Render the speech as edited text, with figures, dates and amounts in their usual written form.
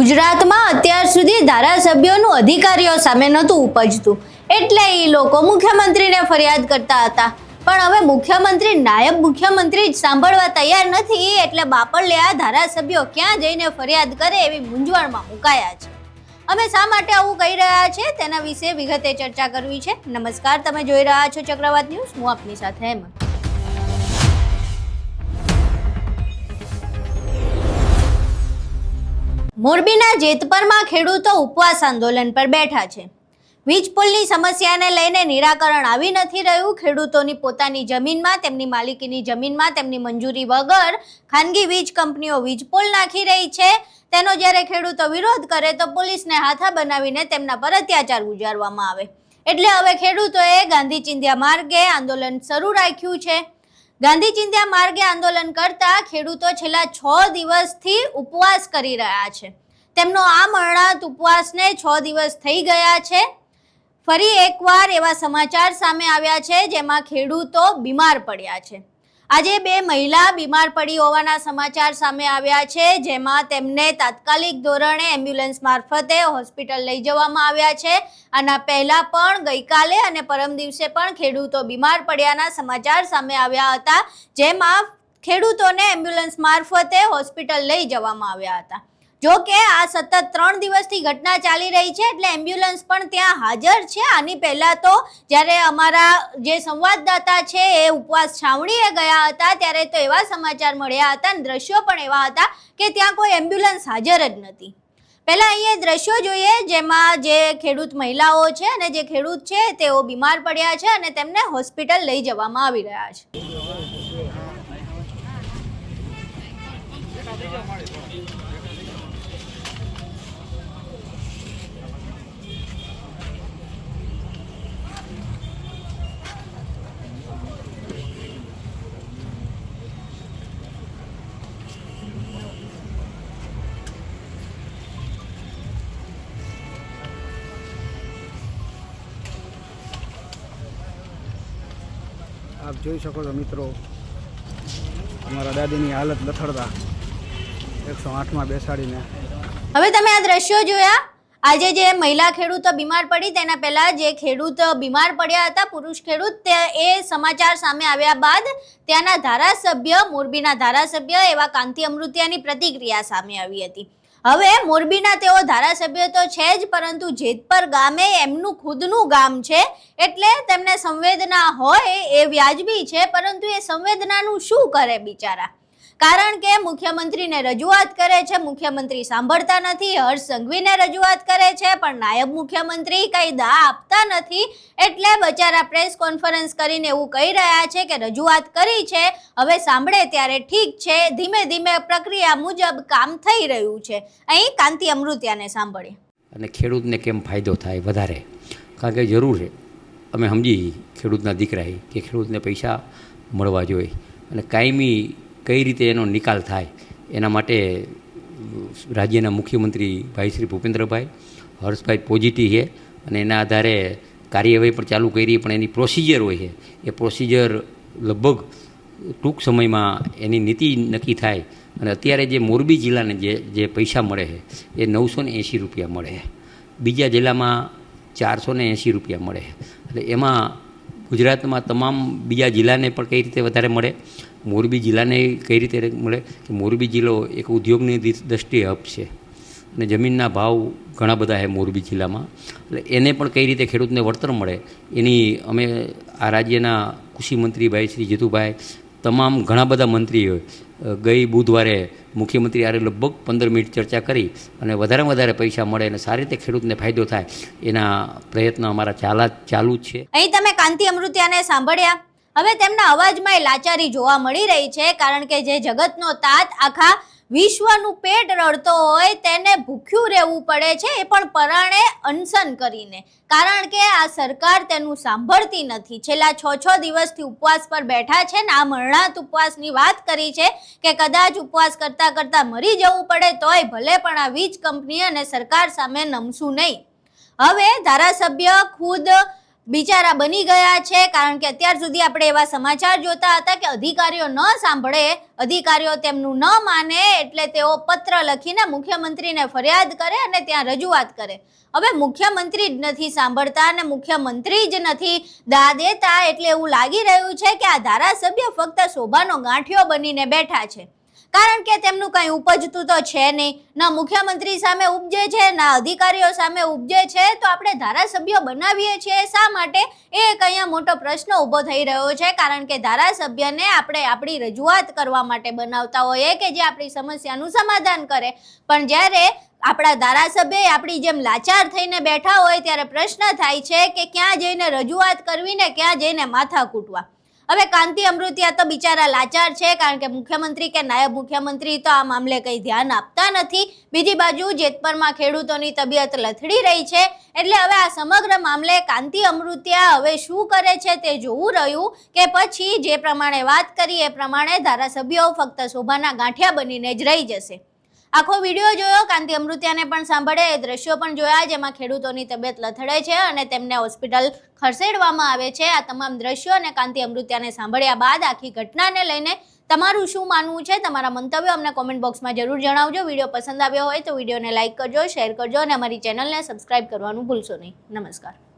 ગુજરાતમાં અત્યાર સુધી ધારાસભ્યોનું અધિકારીઓ સામે નહોતું ઉપજતું, એટલે એ લોકો મુખ્યમંત્રીને ફરિયાદ કરતા હતા. પણ હવે મુખ્યમંત્રી નાયબ મુખ્યમંત્રી જ સાંભળવા તૈયાર નથી, એટલે બાપલિયા ધારાસભ્યો ક્યાં જઈને ફરિયાદ કરે એવી મૂંઝવણમાં મુકાયા છે. અમે શા માટે આવું કહી રહ્યા છે તેના વિશે વિગતે ચર્ચા કરવી છે. નમસ્કાર, તમે જોઈ રહ્યા છો ચક્રવાત ન્યૂઝ. હું આપની સાથે હેમંત. મોરબીના જેતપરમાં ખેડૂતો ઉપવાસ આંદોલન પર બેઠા છે. વીજ પુલની સમસ્યાને લઈને નિરાકરણ આવી નથી રહ્યું. ખેડૂતોની પોતાની જમીનમાં, તેમની માલિકીની જમીનમાં તેમની મંજૂરી વગર ખાનગી વીજ કંપનીઓ વીજ પુલ નાખી રહી છે. તેનો જ્યારે ખેડૂતો વિરોધ કરે તો પોલીસને હાથા બનાવીને તેમના પર અત્યાચાર ગુજારવામાં આવે. એટલે હવે ખેડૂતોએ ગાંધી ચિંધ્યા માર્ગે આંદોલન શરૂ રાખ્યું છે. ગાંધી ચિંધ્યા માર્ગે આંદોલન કરતા ખેડૂતો છેલ્લા 6 દિવસથી ઉપવાસ કરી રહ્યા છે. તેમનો આ મરણાંત ઉપવાસને 6 દિવસ થઈ ગયા છે. ફરી એકવાર એવા સમાચાર સામે આવ્યા છે જેમાં ખેડૂતો બીમાર પડ્યા છે. આજે 2 મહિલા બીમાર પડી હોવાના સમાચાર સામે આવ્યા છે, જેમાં તેમને તાત્કાલિક ધોરણે એમ્બ્યુલન્સ મારફતે હોસ્પિટલ લઈ જવામાં આવ્યા છે. આના પહેલા પણ ગઈકાલે અને પરમ દિવસે પણ ખેડૂતો બીમાર પડ્યાના સમાચાર સામે આવ્યા હતા, જેમાં ખેડૂતોને એમ્બ્યુલન્સ મારફતે હોસ્પિટલ લઈ જવામાં આવ્યા હતા. જો કે આ સતત 3 દિવસથી ઘટના ચાલી રહી છે, એટલે એમ્બ્યુલન્સ પણ ત્યાં હાજર છે. આની પહેલા તો જ્યારે અમારા જે સંવાદદાતા છે એ ઉપવાસ છાવણીએ ગયા હતા, ત્યારે તો એવા સમાચાર મળ્યા હતા અને દ્રશ્યો પણ એવા હતા કે ત્યાં કોઈ એમ્બ્યુલન્સ હાજર જ નથી. પહેલા અહીંયા દ્રશ્યો જોઈએ, જેમાં જે ખેડૂત મહિલાઓ છે અને જે ખેડૂત છે તેઓ બીમાર પડ્યા છે અને તેમને હોસ્પિટલ લઈ જવામાં આવી રહ્યા છે. આપ જોઈ શકો છો મિત્રો, અમારા દાદીની હાલત લથડતા 108માં બેસાડીને. હવે તમે આ દ્રશ્યો જોયા. આજે જે મહિલા ખેડૂતો બીમાર પડી તેના પહેલા જે ખેડૂત બીમાર પડ્યા હતા, પુરુષ ખેડૂત, એ સમાચાર સામે આવ્યા બાદ ત્યાંના ધારાસભ્ય, મોરબીના ધારાસભ્ય એવા કાંતિ અમૃતિયાની પ્રતિક્રિયા સામે આવી હતી. હવે મોરબીના તેઓ ધારાસભ્ય તો છે જ, પરંતુ જેતપર ગામે એમનું ખુદનું ગામ છે, એટલે તેમને સંવેદના હોય એ વ્યાજબી છે. પરંતુ એ સંવેદનાનું શું કરે બિચારા? કારણ કે મુખ્યમંત્રીને રજૂઆત કરે છે, મુખ્યમંત્રી સાંભળતા નથી. હર્ષ સંઘવીને રજૂઆત કરે છે, પણ નાયબ મુખ્યમંત્રી કંઈ દા આપતા નથી. એટલે બચારા પ્રેસ કોન્ફરન્સ કરીને એવું કહી રહ્યા છે કે રજૂઆત કરી છે, હવે સાંભળે ત્યારે ઠીક છે, ધીમે ધીમે પ્રક્રિયા મુજબ કામ થઈ રહ્યું છે. અહીં કાંતિ અમૃતિયાને સાંભળીએ. અને ખેડૂતને કેમ ફાયદો થાય વધારે, કારણ કે જરૂર છે, અમે સમજી ખેડૂતના દીકરાએ કે ખેડૂતને પૈસા મળવા જોઈએ અને કાયમી કઈ રીતે એનો નિકાલ થાય એના માટે રાજ્યના મુખ્યમંત્રી ભાઈ શ્રી ભૂપેન્દ્રભાઈ, હર્ષભાઈ પોઝિટિવ છે અને એના આધારે કાર્યવાહી પણ ચાલુ કરી. પણ એની પ્રોસિજર હોય છે, એ પ્રોસિજર લગભગ ટૂંક સમયમાં એની નીતિ નક્કી થાય. અને અત્યારે જે મોરબી જિલ્લાને જે પૈસા મળે છે એ 980 રૂપિયા મળે છે. બીજા જિલ્લામાં 480 રૂપિયા મળે છે. એટલે એમાં ગુજરાતમાં તમામ બીજા જિલ્લાને પણ કઈ રીતે વધારે મળે, મોરબી જિલ્લાને કઈ રીતે મળે કે મોરબી જિલ્લો એક ઉદ્યોગની દ્રષ્ટિએ હબ છે અને જમીનના ભાવ ઘણા બધા છે મોરબી જિલ્લામાં. એટલે એને પણ કઈ રીતે ખેડૂતને વળતર મળે એની અમે આ રાજ્યના કૃષિ મંત્રી ભાઈ શ્રી જીતુભાઈ, તમામ ઘણા બધા મંત્રીઓ ગઈ બુધવારે મુખ્યમંત્રી આરે લગભગ 15 મિનિટ ચર્ચા કરી અને વધારેમાં વધારે પૈસા મળે અને સારી રીતે ખેડૂતને ફાયદો થાય એના પ્રયત્ન અમારા ચાલુ જ છે. અહીં તમે કાંતિ અમૃતિયાને સાંભળ્યા. હવે તેમના અવાજમાં એ લાચારી જોવા મળી રહી છે, કારણ કે જે જગતનો તાત આખા વિશ્વનું પેટ રડતો હોય તેને ભૂખ્યું રહેવું પડે છે, એ પણ પરાણે અનશન કરીને. કારણ કે આ સરકાર તેનું સાંભળતી નથી. છેલ્લા 6 દિવસથી ઉપવાસ પર બેઠા છે ને આ મરણાંત ઉપવાસની વાત કરી છે કે કદાચ ઉપવાસ કરતાં કરતાં મરી જવું પડે તોય ભલે, પણ આ વીજ કંપની અને સરકાર સામે નમશું નહીં. હવે ધારાસભ્ય ખુદ બિચારા બની ગયા છે, કારણ કે અત્યાર સુધી આપણે એવા સમાચાર જોતા હતા કે અધિકારીઓ ન સાંભળે, અધિકારીઓ તેમનું ન માને એટલે તેઓ પત્ર લખીને મુખ્યમંત્રીને ફરિયાદ કરે અને ત્યાં રજૂઆત કરે. હવે મુખ્યમંત્રી જ નથી સાંભળતા અને મુખ્યમંત્રી જ નથી દા દેતા, એટલે એવું લાગી રહ્યું છે કે આ ધારાસભ્ય ફક્ત શોભાનો ગાંઠિયો બનીને બેઠા છે, કારણ કે તેમનું કંઈ ઉપજતું તો છે નહીં. ના મુખ્યમંત્રી સામે ઉપજે છે, ના અધિકારીઓ સામે ઉપજે છે, તો આપણે ધારાસભ્યો બનાવીએ છીએ શા માટે? એ એક અહીંયા મોટો પ્રશ્ન ઊભો થઈ રહ્યો છે, કારણ કે ધારાસભ્યને આપણે આપણી રજૂઆત કરવા માટે બનાવતા હોઈએ કે જે આપણી સમસ્યાનું સમાધાન કરે, પણ જ્યારે આપણા ધારાસભ્ય આપણી જેમ લાચાર થઈને બેઠા હોય ત્યારે પ્રશ્ન થાય છે કે ક્યાં જઈને રજૂઆત કરવી ને ક્યાં જઈને માથા કૂટવા. હવે કાંતિ અમૃતિયા તો બિચારા લાચાર છે, કારણ કે મુખ્યમંત્રી કે નાયબ મુખ્યમંત્રી તો આ મામલે કંઈ ધ્યાન આપતા નથી. બીજી બાજુ જેતપરમાં ખેડૂતોની તબિયત લથડી રહી છે, એટલે હવે આ સમગ્ર મામલે કાંતિ અમૃતિયા હવે શું કરે છે તે જોવું રહ્યું, કે પછી જે પ્રમાણે વાત કરી એ પ્રમાણે ધારાસભ્યો ફક્ત શોભાના ગાંઠિયા બનીને જ રહી જશે. આખો વિડીયો જોયો, કાંતિ અમૃતિયાને પણ સાંભળે, એ દ્રશ્યો પણ જોયા જેમાં ખેડૂતોની તબિયત લથડે છે અને તેમને હોસ્પિટલ ખસેડવામાં આવે છે. આ તમામ દ્રશ્યો અને કાંતિ અમૃતિયાને સાંભળ્યા બાદ આખી ઘટનાને લઈને તમારું શું માનવું છે? તમારા મંતવ્યો અમને કોમેન્ટ બોક્સમાં જરૂર જણાવજો. વિડીયો પસંદ આવ્યો હોય તો વિડીયોને લાઇક કરજો, શેર કરજો અને અમારી ચેનલને સબસ્ક્રાઇબ કરવાનું ભૂલશો નહીં. નમસ્કાર.